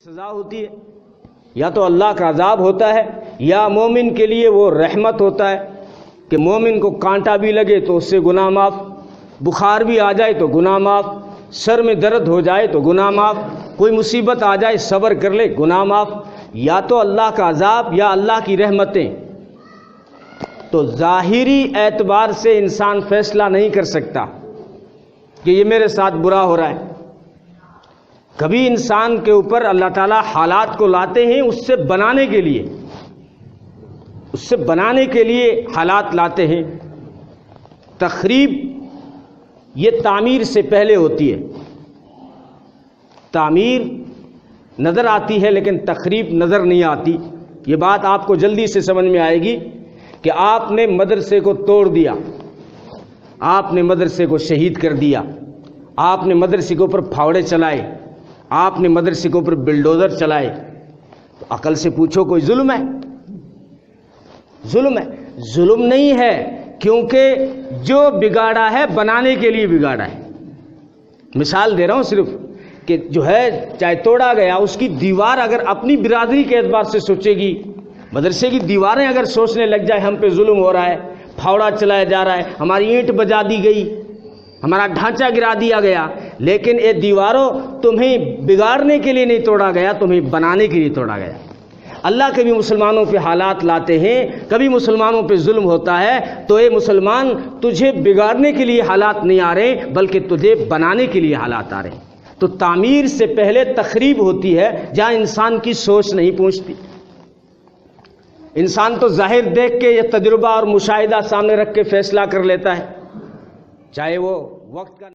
سزا ہوتی ہے، یا تو اللہ کا عذاب ہوتا ہے یا مومن کے لیے وہ رحمت ہوتا ہے کہ مومن کو کانٹا بھی لگے تو اس سے گناہ معاف، بخار بھی آ جائے تو گناہ معاف، سر میں درد ہو جائے تو گناہ معاف، کوئی مصیبت آ جائے صبر کر لے گناہ معاف۔ یا تو اللہ کا عذاب یا اللہ کی رحمتیں۔ تو ظاہری اعتبار سے انسان فیصلہ نہیں کر سکتا کہ یہ میرے ساتھ برا ہو رہا ہے۔ کبھی انسان کے اوپر اللہ تعالیٰ حالات کو لاتے ہیں اس سے بنانے کے لیے حالات لاتے ہیں۔ تخریب یہ تعمیر سے پہلے ہوتی ہے۔ تعمیر نظر آتی ہے لیکن تخریب نظر نہیں آتی۔ یہ بات آپ کو جلدی سے سمجھ میں آئے گی کہ آپ نے مدرسے کو توڑ دیا، آپ نے مدرسے کو شہید کر دیا، آپ نے مدرسے کے اوپر پھاوڑے چلائے، آپ نے مدرسے کے اوپر بلڈوزر چلائے، تو عقل سے پوچھو کوئی ظلم ہے؟ ظلم ہے؟ ظلم نہیں ہے، کیونکہ جو بگاڑا ہے بنانے کے لیے بگاڑا ہے۔ مثال دے رہا ہوں صرف کہ جو ہے چاہے توڑا گیا، اس کی دیوار اگر اپنی برادری کے اعتبار سے سوچے گی، مدرسے کی دیواریں اگر سوچنے لگ جائے ہم پہ ظلم ہو رہا ہے، پھاوڑا چلایا جا رہا ہے، ہماری اینٹ بجا دی گئی، ہمارا ڈھانچہ گرا دیا گیا، لیکن یہ دیواروں تمہیں بگاڑنے کے لیے نہیں توڑا گیا، تمہیں بنانے کے لیے توڑا گیا۔ اللہ کبھی مسلمانوں پہ حالات لاتے ہیں، کبھی مسلمانوں پہ ظلم ہوتا ہے، تو اے مسلمان تجھے بگاڑنے کے لیے حالات نہیں آ رہے بلکہ تجھے بنانے کے لیے حالات آ رہے ہیں۔ تو تعمیر سے پہلے تخریب ہوتی ہے جہاں انسان کی سوچ نہیں پہنچتی۔ انسان تو ظاہر دیکھ کے یہ تجربہ اور مشاہدہ سامنے رکھ کے فیصلہ کر لیتا ہے، چاہے وہ وقت کا